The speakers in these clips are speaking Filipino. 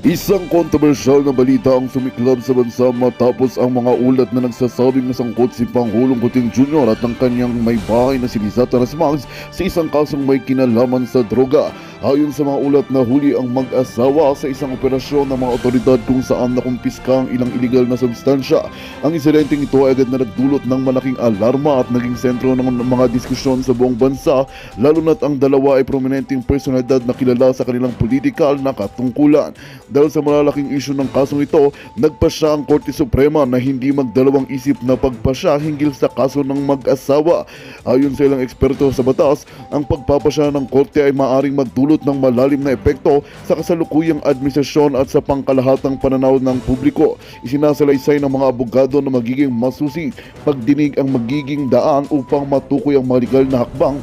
Isang kontrobersyal na balita ang sumiklab sa bansa matapos ang mga ulat na nagsasabing nasangkot si Pangulong Kuting Jr. at ang kanyang may bahay na si Liza Tarasimags sa isang kasong may kinalaman sa droga. Ayon sa mga ulat, nahuli ang mag-asawa sa isang operasyon ng mga otoridad kung saan nakumpiska ang ilang iligal na substansya. Ang insidenteng ito ay agad na nagdulot ng malaking alarma at naging sentro ng mga diskusyon sa buong bansa, lalo na't ang dalawa ay prominenteng personalidad na kilala sa kanilang politikal na katungkulan. Dahil sa malalaking isyu ng kasong ito, nagpasya ang Korte Suprema na hindi magdalawang isip na pagpasya hinggil sa kaso ng mag-asawa. Ayon sa ilang eksperto sa batas, ang pagpapasya ng Korte ay maaaring magdulot ng malalim na epekto sa kasalukuyang administrasyon at sa pangkalahatang pananaw ng publiko. Isinasalaysay ng mga abogado na magiging masusing pagdinig ang magiging daan upang matukoy ang mga legal na hakbang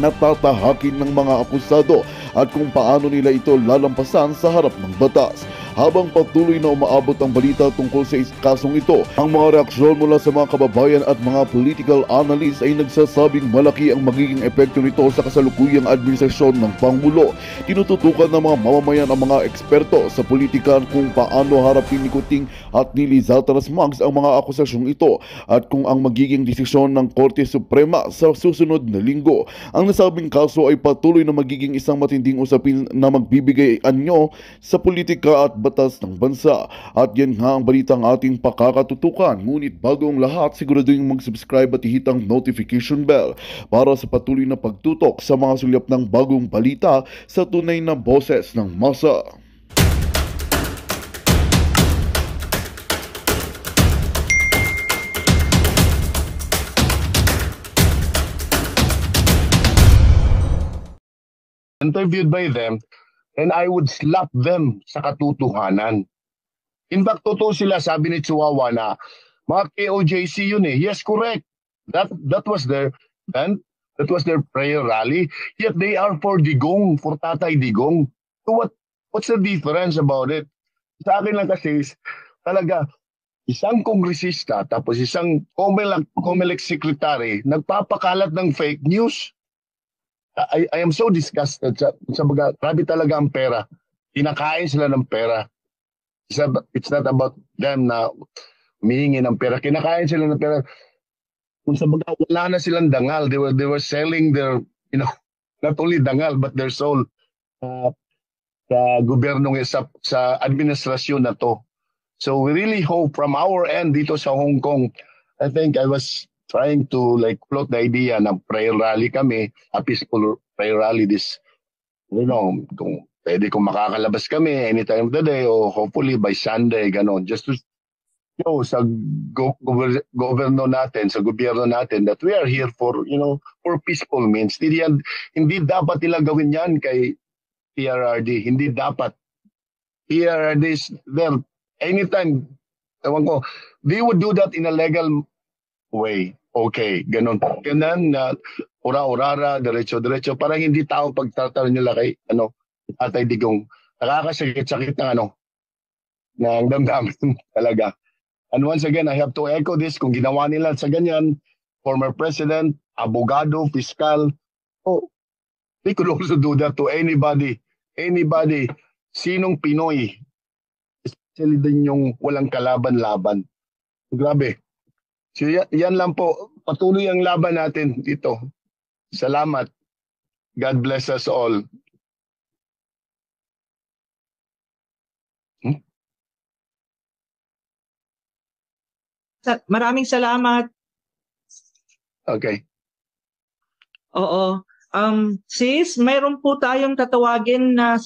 na tatahakin ng mga akusado at kung paano nila ito lalampasan sa harap ng batas. Habang patuloy na umaabot ang balita tungkol sa kasong ito, ang mga reaksyon mula sa mga kababayan at mga political analysts ay nagsasabing malaki ang magiging epekto nito sa kasalukuyang administrasyon ng Pangulo. Tinututukan ng mga mamamayan ang mga eksperto sa politika kung paano harapin ni Kuting at ni Liza Tarasimags ang mga akusasyong ito at kung ang magiging desisyon ng Korte Suprema sa susunod na linggo. Ang nasabing kaso ay patuloy na magiging isang matinding usapin na magbibigay anyo sa politika at batas ng bansa. At yan nga ang balitang ating pakakatutukan. Ngunit bago ang lahat, siguraduhin mag-subscribe at ihit ang notification bell para sa patuloy na pagtutok sa mga sulyap ng bagong balita sa tunay na boses ng masa. Interviewed by them, and I would slap them sa katotohanan. In fact, totoo sila, sabi ni Chihuahua na mga KOJC yun eh. Yes, correct. That was their and that was their prayer rally. Yet they are for Digong, for Tatay Digong. So what's the difference about it? Sa akin lang kasi talaga isang kongresista tapos isang COMELEC secretary nagpapakalat ng fake news. I am so disgusted sa mga, grabe talaga ang pera. Kinakain sila ng pera. It's not about them na humihingi ng pera. Kinakain sila ng pera. Kung sa mga wala na silang dangal, they were selling their, not only dangal but their soul sa gobyerno, sa administrasyon na to. So we really hope from our end dito sa Hong Kong, I think I was trying to float the idea na prayer rally kami, a peaceful prayer rally this, kung pwede kung makakalabas kami anytime of the day o hopefully by Sunday, gano'n, just to show sa gobyerno natin, sa gobyerno natin that we are here for, for peaceful means. Hindi dapat nila gawin yan kay PRRD. Hindi dapat. PRRD is there anytime, ewan ko, they would do that in a legal way. Okay, ganun. Ganun na ura-urara, diretso-diretso, parang hindi tao pagtatanong nila kay Tatay Digong. Nakakasakit-sakit ng ng damdamin talaga. And once again, I have to echo this, kung ginawa nila sa ganyan, former president, abogado, fiscal, they could also do that to anybody, sinong Pinoy, especially din yung walang kalaban-laban. Grabe. So yan lang po. Patuloy ang laban natin dito. Salamat. God bless us all. Maraming salamat. Okay. Oo. Sis, mayroon po tayong tatawagin na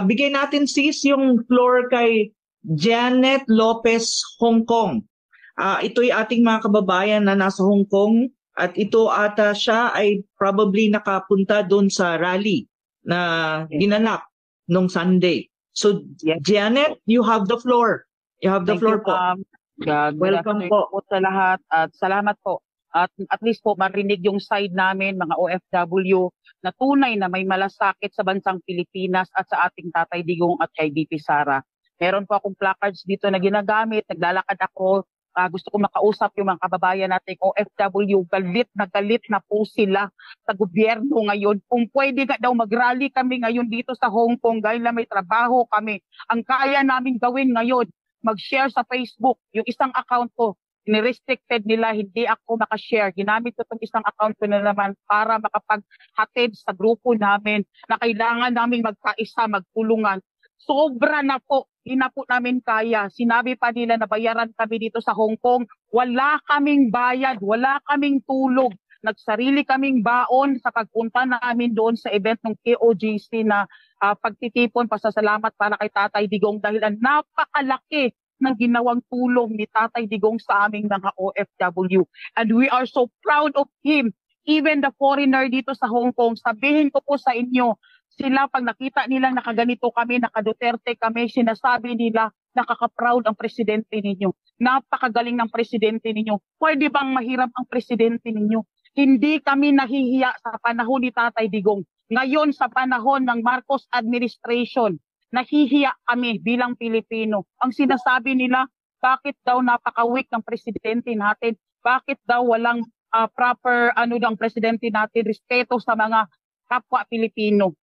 bigay natin sis yung floor kay Janet Lopez, Hong Kong. Ito'y ating mga kababayan na nasa Hong Kong at ito ata siya ay probably nakapunta doon sa rally na ginanap nung Sunday. So, Janet, you have the floor. You have the floor po. Welcome po sa lahat at salamat po. At least po marinig yung side namin, mga OFW, na tunay na may malasakit sa bansang Pilipinas at sa ating Tatay Digong at kay BP Sara. Meron po akong placards dito na ginagamit, naglalakad ako gusto ko makausap yung mga kababayan nating OFW. Galit na po sila sa gobyerno ngayon. Kung pwede nga daw mag-rally kami ngayon dito sa Hong Kong dahil na may trabaho kami. Ang kaya namin gawin ngayon, mag-share sa Facebook. Yung isang account ko, ni-restricted nila, hindi ako makashare. Ginamit ko itong isang account ko na naman para makapaghatid sa grupo namin na kailangan namin magkaisa, magtulungan. Sobra na po, hindi na po namin kaya. Sinabi pa nila na bayaran kami dito sa Hong Kong. Wala kaming bayad, wala kaming tulog. Nagsarili kaming baon sa pagpunta namin doon sa event ng KOJC na pagtitipon, pasasalamat para kay Tatay Digong dahil ang napakalaki ng ginawang tulong ni Tatay Digong sa aming mga OFW. And we are so proud of him. Even the foreigner dito sa Hong Kong, sabihin ko po sa inyo, sila pag nakita nilang nakaganito kami, naka-Duterte kami, sinasabi nila, nakaka-proud ang presidente ninyo. Napakagaling ng presidente ninyo. Pwede bang mahirap ang presidente ninyo? Hindi kami nahihiya sa panahon ni Tatay Digong. Ngayon sa panahon ng Marcos administration, nahihiya kami bilang Pilipino. Ang sinasabi nila, bakit daw napaka-weak ng presidente natin? Bakit daw walang proper ng presidente natin, respeto sa mga kapwa Pilipino?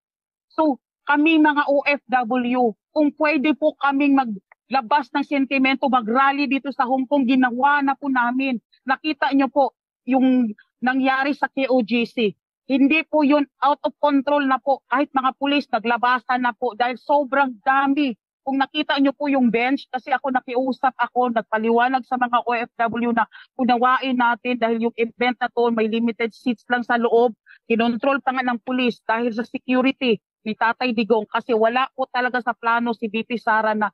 So, kami mga OFW, kung pwede po kaming maglabas ng sentimento, mag-rally dito sa Hong Kong, ginawa na po namin. Nakita nyo po yung nangyari sa KOGC. Hindi po yun, out of control na po. Kahit mga pulis, naglabasan na po dahil sobrang dami. Kung nakita nyo po yung bench, kasi ako nakiusap ako, nagpaliwanag sa mga OFW na unawain natin dahil yung event na to may limited seats lang sa loob. Kinontrol pa nga ng pulis dahil sa security ni Tatay Digong kasi wala po talaga sa plano si VP Sara na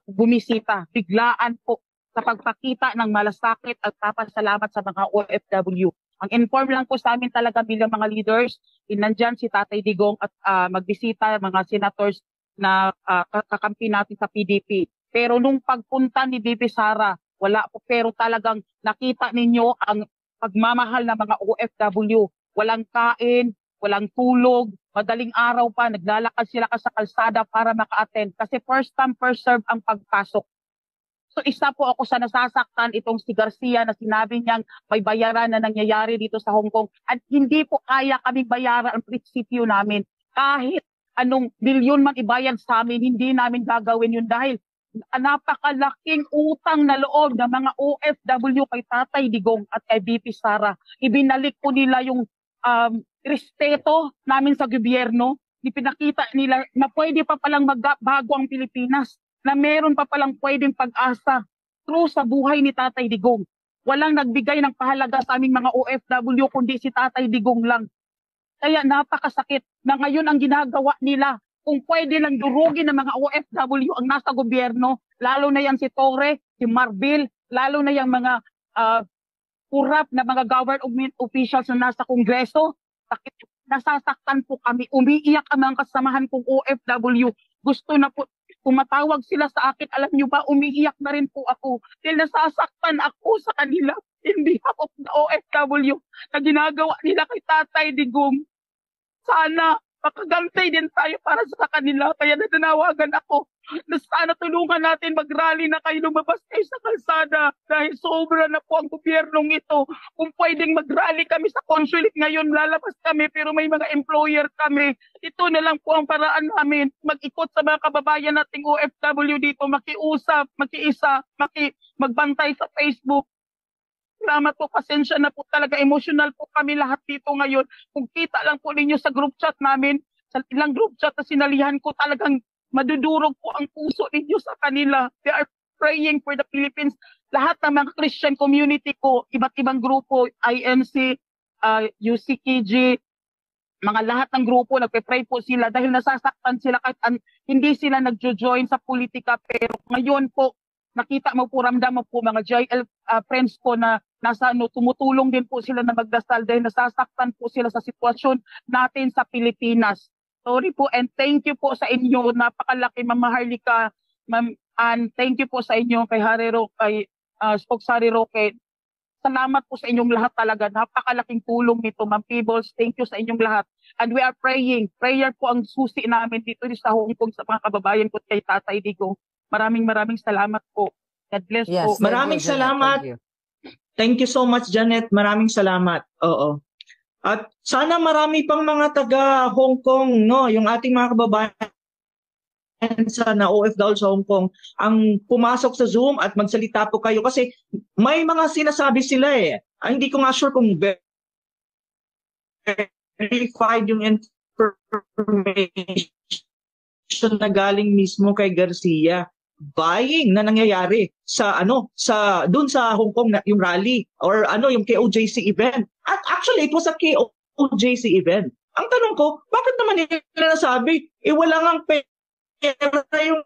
bumisita. Biglaan po sa pagpakita ng malasakit at papasalamat sa mga OFW. Ang inform lang po sa amin talaga bilang mga leaders, nandyan si Tatay Digong at magbisita mga senators na kakampi natin sa PDP. Pero nung pagpunta ni VP Sara, wala po. Pero talagang nakita ninyo ang pagmamahal ng mga OFW. Walang kain, walang tulog, madaling araw pa, naglalakad sila sa kalsada para maka-attend. Kasi first come, first serve ang pagpasok. So isa po ako sa nasasaktan itong si Garcia na sinabi niyang may bayaran na nangyayari dito sa Hong Kong at hindi po kaya kaming bayaran ang prinsipyo namin. Kahit anong bilyon man ibayad sa amin, hindi namin gagawin yun dahil napakalaking utang na loob ng mga OFW kay Tatay Digong at kay VP Sara. Ibinalik po nila yung respeto namin sa gobyerno. Ipinakita nila na pwede pa palang magbago ang Pilipinas, na meron pa palang pwedeng pag-asa through sa buhay ni Tatay Digong. Walang nagbigay ng pahalaga sa aming mga OFW kundi si Tatay Digong lang. Kaya napakasakit na ngayon ang ginagawa nila. Kung pwede lang durugin ng mga OFW ang nasa gobyerno, lalo na yan si Torre, si Marbil, lalo na yung mga kurap na mga government officials na nasa Kongreso, nasasaktan po kami. Umiiyak ang mga kasamahan kong OFW. Gusto na po, tumatawag sila sa akin, alam nyo ba, umiiyak na rin po ako. Dahil nasasaktan ako sa kanila in behalf of the OFW na ginagawa nila kay Tatay Digong. Sana makagantay din tayo para sa kanila. Kaya nananawagan ako na sana tulungan natin mag-rally na kayo, lumabas kayo sa kalsada dahil sobra na po ang gobyernong ito. Kung pwedeng mag-rally kami sa consulate ngayon, lalabas kami pero may mga employer kami. Ito na lang po ang paraan namin. Mag-ikot sa mga kababayan nating OFW dito, makiusap, makiisa, magbantay sa Facebook. Salamat po, pasensya na po talaga. Emotional po kami lahat dito ngayon. Kung kita lang po ninyo sa group chat namin, sa ilang group chat na sinalihan ko, talagang madudurog po ang puso ninyo sa kanila. They are praying for the Philippines. Lahat ng mga Christian community ko, iba't ibang grupo, INC, UCKG, mga lahat ng grupo, nagpe-pray po sila dahil nasasaktan sila kahit hindi sila nagjo-join sa politika. Pero ngayon po, nakita mo po, ramdam mo po mga JL friends ko na tumutulong din po sila na magdasal dahil nasasaktan po sila sa sitwasyon natin sa Pilipinas. Sorry po and thank you po sa inyo. Napakalaki, Ma'am Maharlika, Ma'am Ann. Thank you po sa inyo kay Harry Roque, kay Spokesary Roque. Salamat po sa inyong lahat talaga. Napakalaking tulong nito, Ma'am Peebles. Thank you sa inyong lahat. And we are praying. Prayer po ang susi namin dito sa Hong Kong sa mga kababayan ko kay Tatay Digong. Maraming salamat po. God bless Yes, po. thank Maraming you, Janet. salamat. Thank you. Thank you so much, Janet. Maraming salamat. Oo. At sana marami pang mga taga Hong Kong, no, yung ating mga kababayan sa na OFW sa Hong Kong, ang pumasok sa Zoom at magsalita po kayo kasi may mga sinasabi sila eh. Hindi ko nga sure kung verified yung information na galing mismo kay Garcia. Buying na nangyayari sa doon sa Hong Kong na, yung rally or yung KOJC event. At actually it was a KOJC event. Ang tanong ko, bakit naman nila nasabi wala ngang pera yung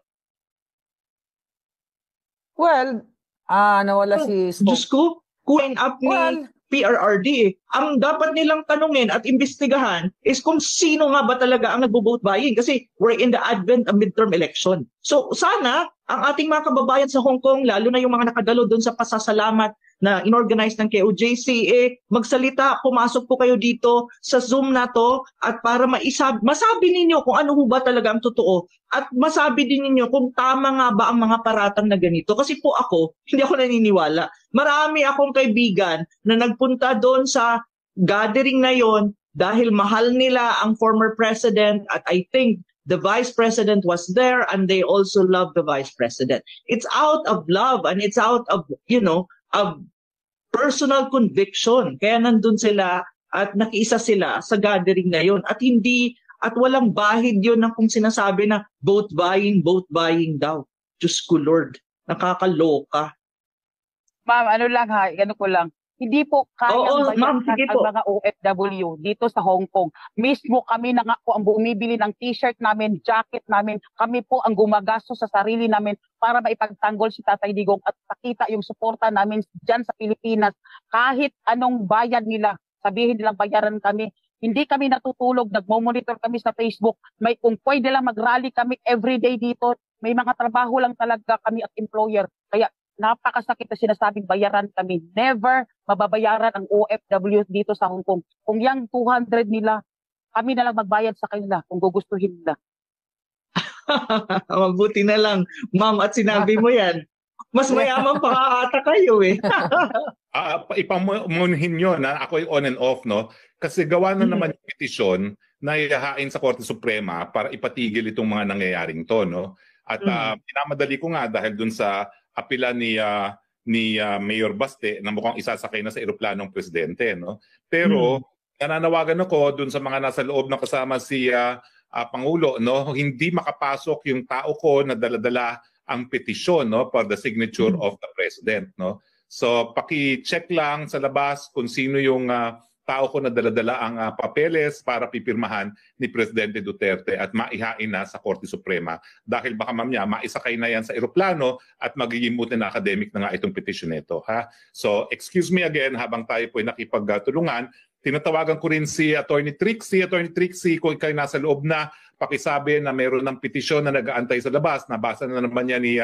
nawala si Diyos ko, kuhain up ni Well, PRRD eh. Ang dapat nilang tanungin at imbestigahan is kung sino nga ba talaga ang nagbo-vote buying kasi we're in the advent of midterm election. So sana ang ating mga kababayan sa Hong Kong, lalo na yung mga nakadalo doon sa pasasalamat na inorganize ng KOJC, magsalita, pumasok po kayo dito sa Zoom na to at para masabi ninyo kung ano ho ba talaga ang totoo at masabi din ninyo kung tama nga ba ang mga paratang na ganito. Kasi po ako, hindi ako naniniwala. Marami akong kaibigan na nagpunta doon sa gathering na yon dahil mahal nila ang former president at I think the vice president was there and they also love the vice president. It's out of love and it's out of, of personal conviction. Kaya nandun sila at nakiisa sila sa gathering na yon at walang bahid yun ng kung sinasabi na vote buying daw. Diyos ko Lord, nakakaloka. Ma'am, ko lang. Hindi po kayang bayaran ang mga OFW dito sa Hong Kong. Mismo kami na nga po ang bumibili ng t-shirt namin, jacket namin. Kami po ang gumagastos sa sarili namin para maipagtanggol si Tatay Digong at pakita yung suporta namin dyan sa Pilipinas. Kahit anong bayad nila, sabihin nilang bayaran kami. Hindi kami natutulog, nagmo-monitor kami sa Facebook. Kung pwede lang mag-rally kami everyday dito, may mga trabaho lang talaga kami at employer. Kaya napakasakit na sinasabing bayaran kami. Never mababayaran ang OFW dito sa Hong Kong. Kung yung 200 nila, kami na lang magbayad sa kanila kung gugustuhin nila. Mabuti na lang, ma'am, at sinabi mo yan. Mas mayaman pa ata kayo eh. Ipamunhin nyo na ako on and off, no? Kasi gawa na naman yung petisyon na ihahain sa Korte Suprema para ipatigil itong mga nangyayaring to, no? At pinamadali ko nga dahil dun sa apila ni Mayor Baste na mukhang isasakay na sa eroplanong presidente, no? Pero nananawagan ako dun sa mga nasa loob na kasama si Pangulo, no? Hindi makapasok yung tao ko na daladala ang petisyon, no, for the signature of the president, no? So paki-check lang sa labas kung sino yung tao ko na daladala ang papeles para pipirmahan ni Presidente Duterte at maihain na sa Korte Suprema dahil baka mamaya maisakay na yan sa eroplano at magiging mutin na academic na nga itong petition nito, ha? So excuse me again habang tayo po ay nakipagtulungan, tinatawagan ko rin si Attorney Trixie. Attorney Trixie, kung ikaw nasa loob na, pakisabi na meron ng petisyon na nag-aantay sa labas. Nabasa na naman niya ni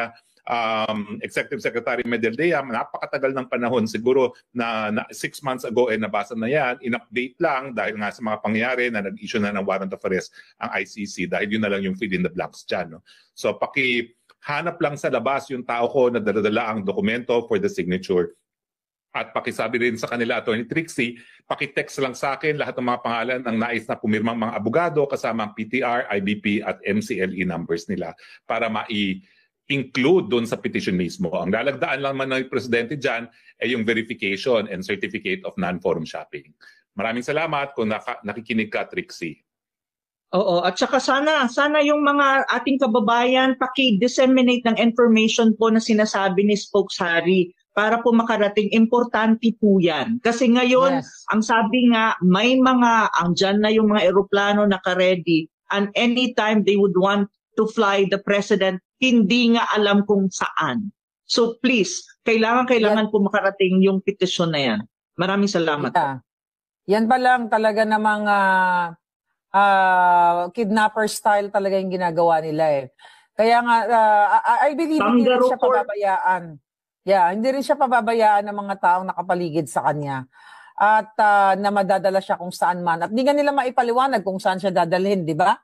Executive Secretary Medellea. Napakatagal ng panahon. Siguro na 6 months ago nabasa na yan. In-update lang dahil nga sa mga pangyayari na nag-issue na ng warrant of arrest ang ICC dahil yun na lang yung fill in the blanks dyan, no? So hanap lang sa labas yung tao ko na daladala ang dokumento for the signature. At pakisabi rin sa kanila, Attorney Trixie, pakitext lang sa akin lahat ng mga pangalan ng nais na pumirmang mga abogado kasama ang PTR, IBP at MCLE numbers nila para include doon sa petition mismo. Ang lalagdaan lang man ng presidente dyan ay yung verification and certificate of non-forum shopping. Maraming salamat kung nakikinig ka, Trixie. Oo, at saka sana yung mga ating kababayan paki-disseminate ng information po na sinasabi ni Spokes Harry para po makarating. Importante po yan. Kasi ngayon, ang sabi nga, may andyan na yung mga eroplano naka-ready and anytime they would want to fly the president, hindi nga alam kung saan. So please, kailangan po makarating yung petisyon na yan. Maraming salamat. Yeah. Yan pa lang talaga namang kidnapper style talaga yung ginagawa nila eh. Kaya nga, I believe hindi rin siya pababayaan. Yeah, hindi rin siya pababayaan ng mga taong nakapaligid sa kanya. At na madadala siya kung saan man. At di nga nila maipaliwanag kung saan siya dadalhin, di ba?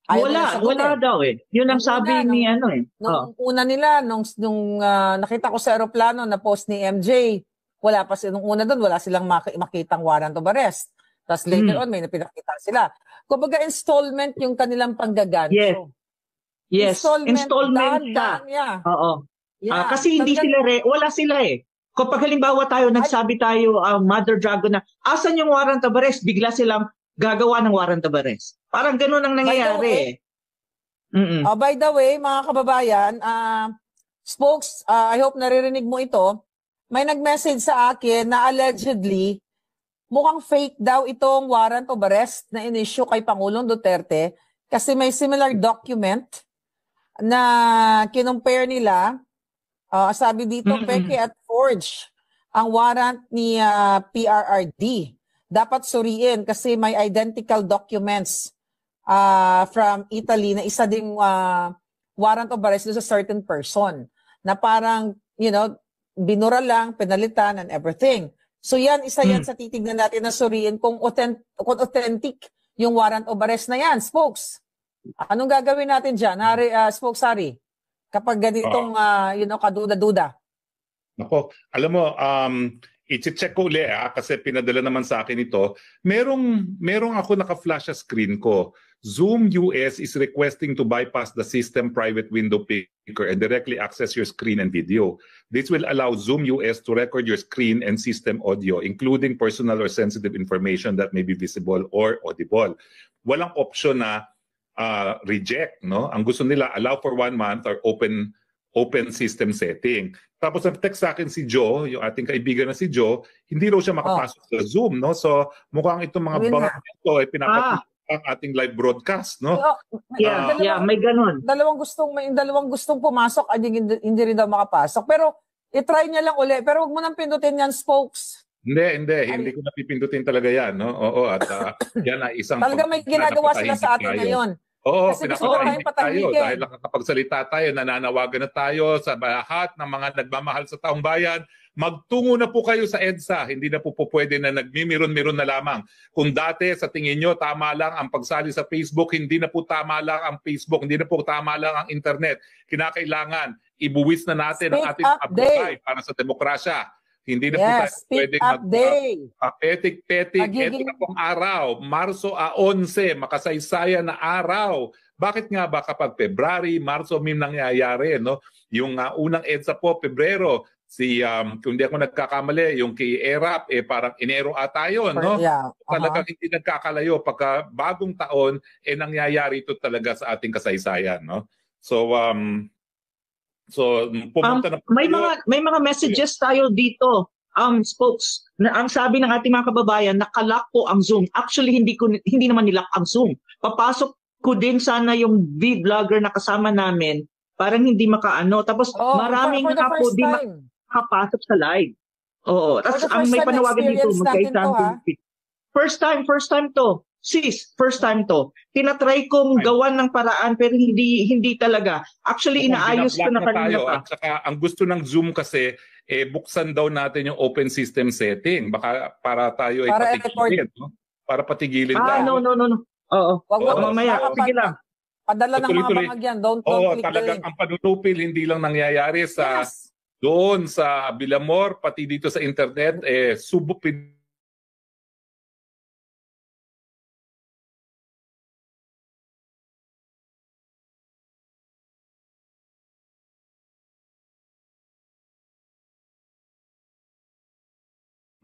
Ayaw nila Wala sagutin. daw eh. Yun ang Nung sabi una, ni ano eh. Nung una nila, nung nakita ko sa aeroplano na post ni MJ, wala pa nung una doon, wala silang makitang warrant of arrest. Tapos later on, may napinakita sila. Kumbaga installment yung kanilang panggagancho. Yes. Installment dahan-dahan niya. Oo. Yeah. Kasi hindi sila wala sila eh. Kapag halimbawa tayo, nagsabi tayo, Mother Dragon na, asan yung warrant of arrest? Bigla silang gagawa ng warrant of arrest. Parang ganun ang nangyayari. By the way, mga kababayan, Spokes, I hope naririnig mo ito. May nag-message sa akin na allegedly, mukhang fake daw itong warrant of arrest na in-issue kay Pangulong Duterte kasi may similar document na kinumpare nila. Sabi dito, peke at forge ang warrant ni PRRD. Dapat suriin kasi may identical documents from Italy na isa ding warrant of arrest sa certain person na parang, binura lang, penalitan and everything. So yan, isa yan sa titignan natin na suriin kung authentic yung warrant of arrest na yan. Spokes, anong gagawin natin dyan? Spokes, Hari, kapag ganitong, kaduda-duda. Nako, alam mo, i-check ko uli kasi pinadala naman sa akin ito. Merong ako naka-flash sa screen ko. Zoom US is requesting to bypass the system private window picker and directly access your screen and video. This will allow Zoom US to record your screen and system audio, including personal or sensitive information that may be visible or audible. Walang option na reject, no? Ang gusto nila, allow for 1 month or open system setting. Tapos nag-text sa akin si Joe, yung ating kaibigan na si Joe, hindi raw siya makapasok sa Zoom, no? So mukhang itong mga bangak nito ay pinapatuloy ang ating live broadcast, no? May ganun. Dalawang gustong pumasok, hindi rin daw makapasok. Pero i-try niya lang uli. Pero wag mo nang pindutin yan, Spokes. Hindi ko napipindutin talaga yan, no? Oo, at yan ay isang talaga may ginagawa sila sa atin ngayon. Oo, kasi gusto tayong tayo dahil nakakapagsalita tayo, nananawagan na tayo sa lahat ng mga nagmamahal sa taong bayan. Magtungo na po kayo sa EDSA. Hindi na po pwede na nagmimiron-miron na lamang. Kung dati sa tingin nyo tama lang ang pagsali sa Facebook, hindi na po tama lang ang Facebook, hindi na po tama lang ang internet. Kinakailangan ibuwis na natin ang ating apply para sa demokrasya. Hindi na po tayo pwedeng petik-petik. Ito na pong araw, Marso 11, makasaysayan na araw. Bakit nga ba kapag February, Marso may nangyayari, no? Yung unang EDSA po, Pebrero, kung hindi ako nagkakamali, yung kay ERAP, parang Enero ata yun, no? Talagang hindi nagkakalayo. Pagka bagong taon, nangyayari ito talaga sa ating kasaysayan, no? So pumunta na may mga messages tayo dito, Spokes, na ang sabi ng ating mga kababayan, nakalock po ang Zoom. Actually, hindi naman nilock ang Zoom. Papasok ko din sana yung vlogger na kasama namin, parang hindi makaano. Tapos maraming nga po di makapasok sa live. Oo. Tapos ang may panawagan dito, First time to. Sis, first time to. Tinatry kong gawan ng paraan pero hindi talaga. Actually, inaayos ko na kanina pa. At saka ang gusto ng Zoom kasi, buksan daw natin yung open system setting. Baka para tayo ay patigilin. No? Para patigilin tayo. No. Oo. Mamaya. Sige lang. Padala ng mga bangag yan. Don't click talagang ang panunupil hindi lang nangyayari sa doon sa Villamor, pati dito sa internet, subupin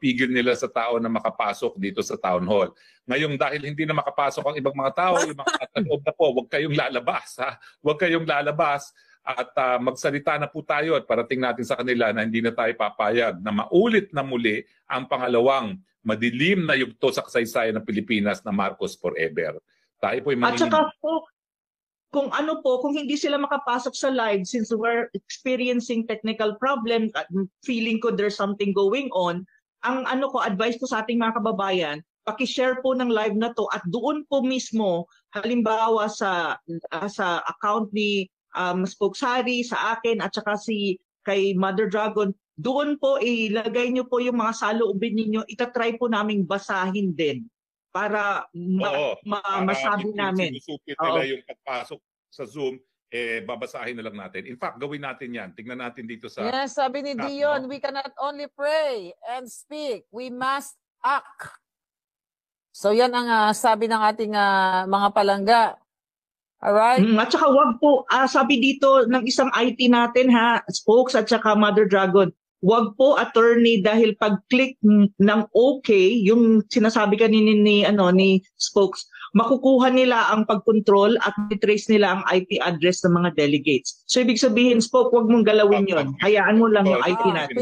pigil nila sa tao na makapasok dito sa town hall. Ngayon dahil hindi na makapasok ang ibang mga tao, yung mga loob na po, huwag kayong lalabas. Huwag kayong lalabas at magsalita na po tayo at parating natin sa kanila na hindi na tayo papayag na maulit na muli ang pangalawang madilim na yugto sa kasaysayan ng Pilipinas na Marcos Forever. Tayo po at saka po, kung hindi sila makapasok sa live since we're experiencing technical problem at feeling ko there's something going on, ang advice ko sa ating mga kababayan, paki-share po ng live na to at doon po mismo, halimbawa sa account ni Spokes Hari, sa akin at saka kay Mother Dragon, doon po ilagay nyo po yung mga saloobin ninyo, itatry po naming basahin din para Oo, para masabi namin. sinusupit nila yung pagpasok sa Zoom, babasahin na lang natin. In fact, gawin natin yan. Tingnan natin dito sa... Yes, sabi ni chat, Dion, no? we cannot only pray and speak. We must act. So yan ang sabi ng ating mga palangga. Alright? At saka wag po, sabi dito ng isang IT natin Spokes at saka Mother Dragon, wag po attorney dahil pag-click ng okay, yung sinasabi kanina ni Spokes, makukuha nila ang pag-control at i-trace nila ang IP address ng mga delegates. So ibig sabihin, Spoke, wag mong galawin yon. Hayaan mo lang yung IP natin.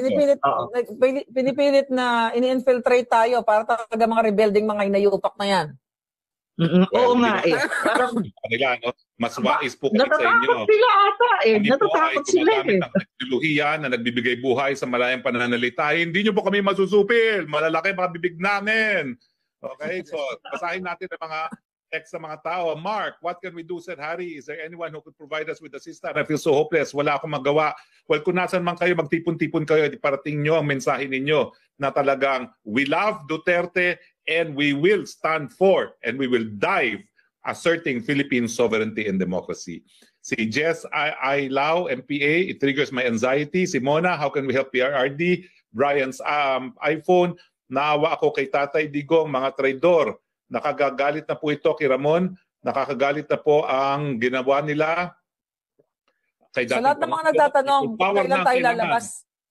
Pinipilit na ini-infiltrate tayo para talaga mga rebuilding mga inayupak na yan. Oo nga eh. Parang, no? Mas wais po kami sa inyo. Natatakot sila ata eh. Natatakot sila eh. Ng teknolohiya na nagbibigay buhay sa malayang pananalita. Hindi nyo po kami masusupil. Malalaki mga bibig namin. Okay, so basahin natin ang mga text sa mga tao. Mark, what can we do, said Harry? Is there anyone who could provide us with assistance? I feel so hopeless. Wala akong magawa. Well, kung nasan man kayo, magtipon-tipon kayo, iparating nyo ang mensahe ninyo na talagang we love Duterte and we will stand for and we will dive asserting Philippine sovereignty and democracy. Si Jess I. Lau, MPA, it triggers my anxiety. Si Mona, how can we help PRRD? Brian's iPhone, naawa ako kay Tatay Digong, mga traidor. Nakagagalit na po ito kay Ramon. Nakakagalit na po ang ginawa nila. Kay sa lahat ng mga nagtatanong, kailan tayo lalabas?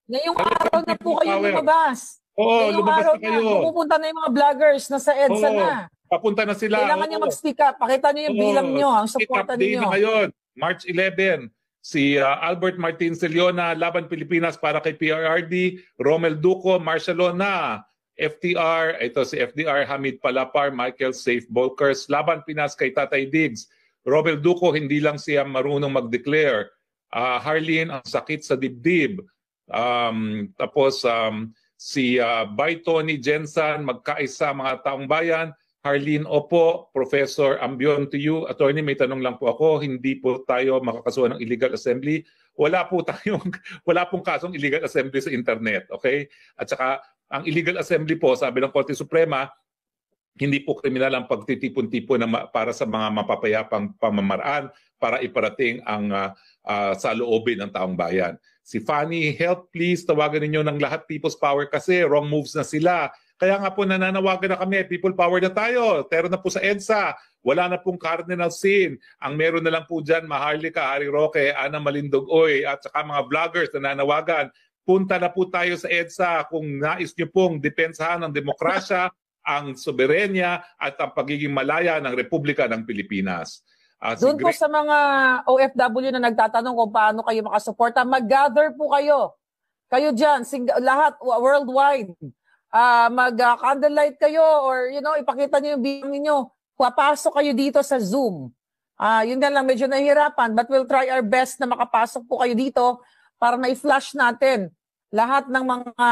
Ngayong araw na po kayo lumabas. Oo, lumabas na kayo. Pupunta na yung mga vloggers na sa EDSA na. Papunta na sila. Kailangan nyo mag-speak up. Pakita nyo yung bilang nyo, ang supportan nyo. Na ngayon, March 11, si Albert Martin Celiona, Laban Pilipinas para kay PRRD, Romel Duco, Marcialona, FTR, ito si FDR, Hamid Palapar, Michael Safe Bolkers, Laban Pinas kay Tatay Diggs, Romel Duco, hindi lang siya marunong mag-declare, Harleen, ang sakit sa dibdib, tapos si Bay Tony Jensen, magkaisa mga taong bayan, Harleen, opo, Professor Ambion to you. Attorney, may tanong lang po ako, hindi po tayo makakasuhan ng illegal assembly. Wala pong kasong illegal assembly sa internet, okay? At saka ang illegal assembly po, sabi ng Korte Suprema, hindi po kriminal ang pagtitipon-tipon para sa mga mapapayapang pamamaraan para iparating ang saloobin ng taong bayan. Si Fanny, help please, tawagan ninyo ng lahat People's Power kasi wrong moves na sila. Kaya nga po nananawagan na kami, people power na tayo. Tero na po sa EDSA. Wala na pong cardinal sin. Ang meron na lang po dyan, Maharlika, Harry Roque, Ana Malindogoy, at saka mga vloggers na nanawagan. Punta na po tayo sa EDSA kung nais nyo pong depensahan ng demokrasya, ang soberenya at ang pagiging malaya ng Republika ng Pilipinas. Doon po sa mga OFW na nagtatanong kung paano kayo makasuporta, mag-gather po kayo. Kayo dyan, lahat, worldwide. Mag-candlelight kayo or ipakita niyo yung bilang niyo. Papasok kayo dito sa Zoom. Yun na lang, medyo nahihirapan but we'll try our best na makapasok po kayo dito para na-flash natin lahat ng mga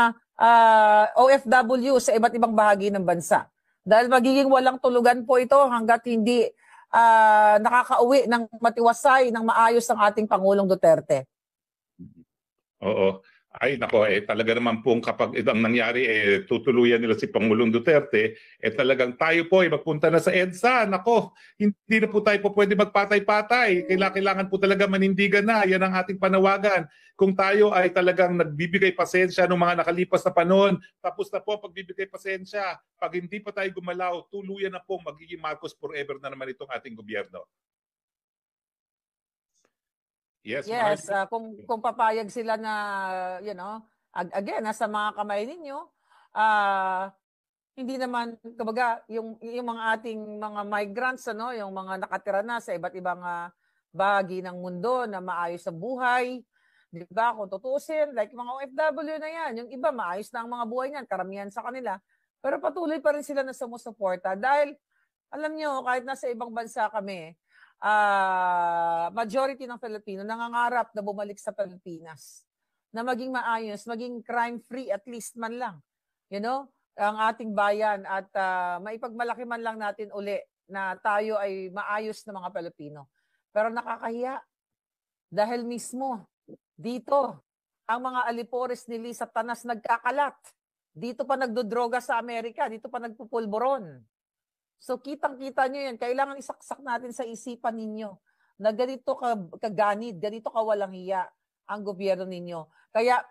OFW sa iba't ibang bahagi ng bansa. Dahil magiging walang tulugan po ito hanggat hindi nakakauwi ng matiwasay ng maayos ang ating Pangulong Duterte. Oo. Ay nako, talaga naman pong kapag ang nangyari tutuluyan nila si Pangulong Duterte, talagang tayo po magpunta na sa EDSA. Nako, hindi na po tayo po pwede magpatay-patay. Kailangan po talaga manindigan na. Yan ang ating panawagan. Kung tayo ay talagang nagbibigay pasensya ng mga nakalipas na panahon, tapos na po pagbibigay pasensya. Pag hindi pa tayo gumalaw, tuluyan na po magiging Marcos forever na naman itong ating gobyerno. Yes, kung papayag sila na, again, nasa mga kamay ninyo, hindi naman, kumbaga, yung mga ating mga migrants, yung mga nakatira na sa iba't ibang bahagi ng mundo na maayos sa buhay, di ba? Kung tutusin, like mga OFW na yan, yung iba maayos na ang mga buhay niyan, karamihan sa kanila, pero patuloy pa rin sila na sumusuporta dahil, alam nyo, kahit nasa ibang bansa kami, majority ng Pilipino nangangarap na bumalik sa Pilipinas na maging maayos, maging crime-free at least man lang, ang ating bayan at maipagmalaki man lang natin uli na tayo ay maayos na mga Pilipino. Pero nakakahiya dahil mismo dito ang mga alipores ni Lisa Tanas nagkakalat. Dito pa nagdodroga sa Amerika, dito pa nagpupulburon. So kitang-kita nyo yan. Kailangan isaksak natin sa isipan ninyo na ganito kaganid, ganito kawalang hiya ang gobyerno ninyo. Kaya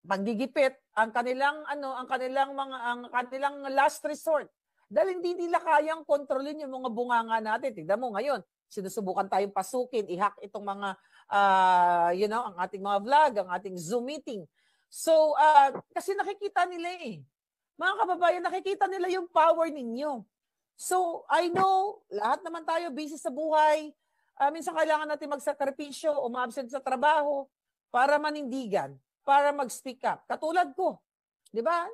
panggigipit ang kanilang ang kanilang last resort. Dahil hindi nila kayang kontrolin yung mga bunganga natin. Tignan mo ngayon, sinusubukan tayong pasukin, i-hack itong mga ang ating mga vlog, ang ating Zoom meeting. So, kasi nakikita nila Mga kababayan, nakikita nila yung power ninyo. So, I know, lahat naman tayo busy sa buhay. Minsan kailangan natin magsakripisyo o ma-absent sa trabaho para manindigan, para mag-speak up. Katulad ko. Di ba?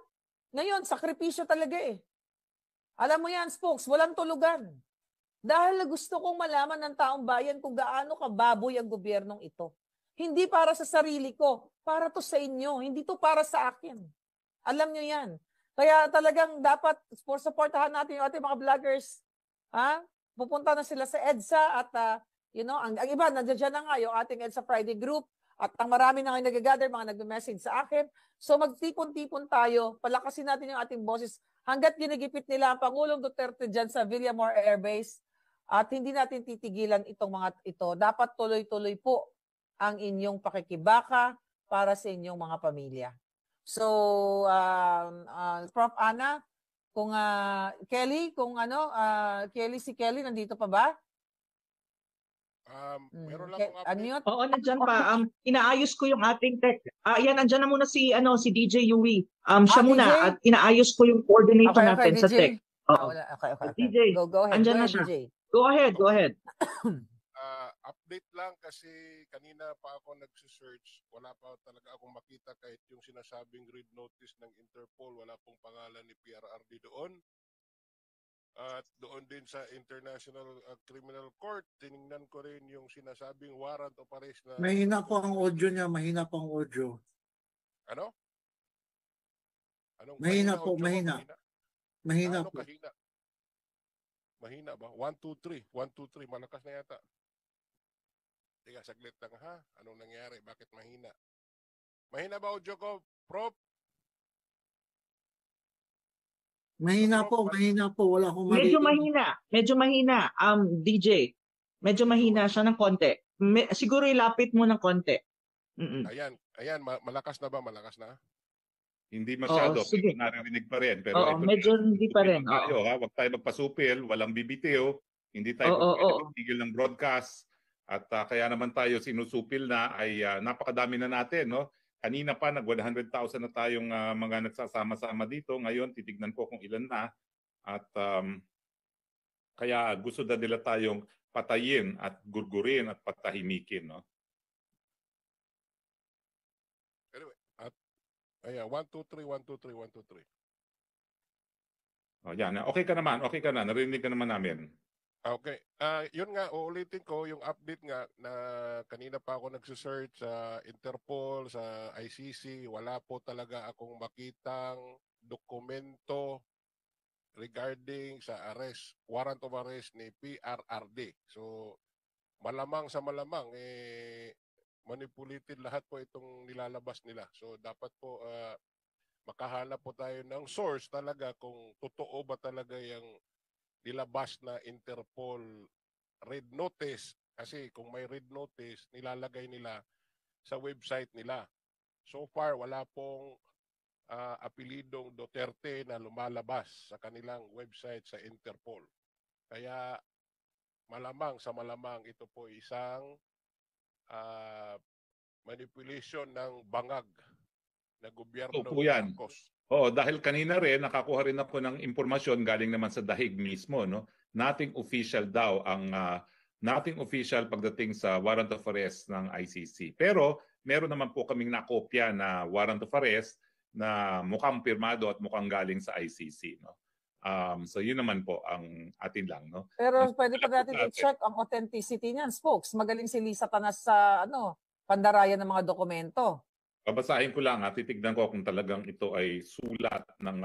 Ngayon, sakripisyo talaga Alam mo yan, spokes, walang tulugan. Dahil gusto kong malaman ng taong bayan kung gaano kababoy ang gobyernong ito. Hindi para sa sarili ko, para to sa inyo. Hindi to para sa akin. Alam nyo yan. Kaya talagang dapat supportahan natin yung ating mga vloggers. Pupunta na sila sa EDSA at ang iba, nandiyan na nga yung ating EDSA Friday group at ang marami na ngayon nag-gather, mga nag-message sa akin. So magtipon-tipon tayo, palakasin natin yung ating boses hanggat ginigipit nila ang Pangulong Duterte dyan sa Villamor Air Base at hindi natin titigilan itong mga ito. Dapat tuloy-tuloy po ang inyong pakikibaka para sa inyong mga pamilya. So, Prof. Ana, kung Kelly, si Kelly, nandito pa ba? Meron lang akong update. Unmute? Oo, nandyan pa. Inaayos ko yung ating tech. Yan, nandyan na muna si DJ Yui. Siya muna DJ? at inaayos ko yung coordinator natin sa DJ. tech. Oo. Okay. DJ, Go ahead. andyan Go na ahead, siya. DJ. Go ahead. Update lang kasi kanina pa ako nagsisearch, wala pa talaga akong makita kahit yung sinasabing red notice ng Interpol, wala pong pangalan ni PRRD doon. At doon din sa International Criminal Court, tiningnan ko rin yung sinasabing warrant of arrest na... Mahina po ang audio niya, mahina po ang audio. Ano? Anong Mahina po, audio ko? mahina. Mahina Ano po. kahina? Mahina ba? 1, 2, 3. 1, 2, 3. Malakas na yata. Teka, saglit lang ha. Anong nangyari? Bakit mahina? Mahina ba audio ko, Prof? Mahina po. Wala akong marinig. Medyo mahina. DJ, medyo mahina siya ng konti. Siguro ilapit mo ng konti. Ayan. Malakas na ba? Malakas na? Hindi masyado. Oo, sige. Naririnig pa rin. Pero medyo hindi pa rin. Huwag tayo magpasupil, walang bibitiw. Hindi tayo magpigil ng broadcast. At kaya naman tayo sinusupil na ay napakadami na natin. No? Kanina pa nag-100,000 na tayong mga nagsasama-sama dito. Ngayon titignan ko kung ilan na. At kaya gusto na nila tayong patayin at gurgurin at patahimikin. No? Anyway, ayan, 1, 2, 3, 1, 2, 3, 1, 2, 3. Yan. Okay ka na. Narinig ka naman namin. Okay. Yun nga, uulitin ko yung update nga na kanina pa ako nagsusearch sa Interpol, sa ICC. Wala po talaga akong makitang dokumento regarding sa arrest, warrant of arrest ni PRRD. So, malamang manipulated lahat po itong nilalabas nila. So, dapat po makahanap po tayo ng source talaga kung totoo ba talaga yung nilabas na Interpol red notice. Kasi kung may red notice, nilalagay nila sa website nila. So far, wala pong apelidong Duterte na lumalabas sa kanilang website sa Interpol. Kaya malamang ito po isang manipulation ng bangag na gobyerno ng Marcos. Oo, dahil kanina rin nakakuha rin ako ng impormasyon galing naman sa dahig mismo, no? Nothing official daw ang nothing official pagdating sa warrant of arrest ng ICC. Pero meron naman po kaming nakopya na warrant of arrest na mukhang pirmado at mukhang galing sa ICC, no? So yun naman po ang atin lang, no? Pero pwede pa natin i-check ang authenticity niyan, spokes. Magaling si Lisa Tanas sa pandarayan ng mga dokumento. Babasahin ko lang, titignan ko kung talagang ito ay sulat ng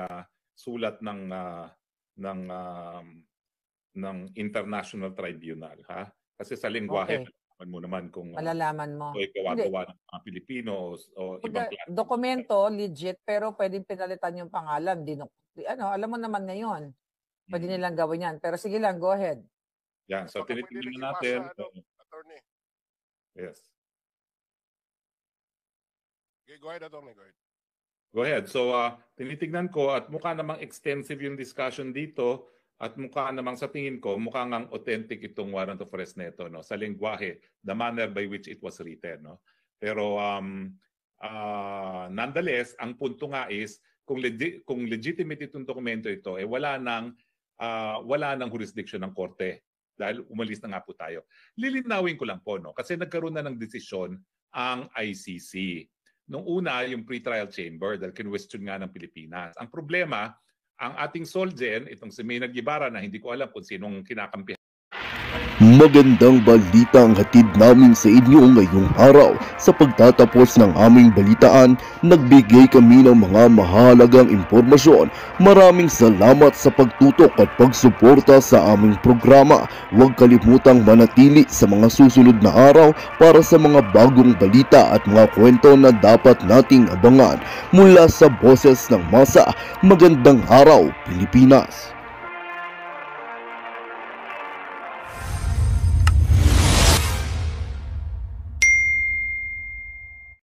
International Tribunal, ha? Kasi sa lengguwahe, mo naman kung malalaman mo. Ito ay gawa-gawa ng mga Pilipino o ibang klase. Dokumento legit pero pwedeng pinalitan yung pangalan. Alam mo naman ngayon. pwede nilang gawin yan. Pero sige lang, go ahead. Yan, so Baka tinitingnan pwede natin. rin attorney. Yes. Okay, go ahead, attorney. Go ahead. Go ahead. So, tinitignan ko at mukha namang extensive yung discussion dito at mukha namang sa tingin ko, mukha ngang authentic itong warrant of arrest nito, no? Sa lengguwahe, the manner by which it was written. No? Pero nonetheless, ang punto nga is, kung legitimate itong dokumento ito, wala nang jurisdiction ng korte dahil umalis na nga po tayo. Lilinawin ko lang po, no? Kasi nagkaroon na ng desisyon ang ICC. Nung una, yung pre-trial chamber dahil kinwestiyon nga ng Pilipinas. Ang problema, ang ating Solgen, itong si Maynard Guevara na hindi ko alam kung sinong kinakampihan. Magandang balita ang hatid namin sa inyo ngayong araw. Sa pagtatapos ng aming balitaan, nagbigay kami ng mga mahalagang impormasyon. Maraming salamat sa pagtutok at pagsuporta sa aming programa. Huwag kalimutang manatili sa mga susunod na araw para sa mga bagong balita at mga kwento na dapat nating abangan. Mula sa Boses ng Masa, magandang araw, Pilipinas!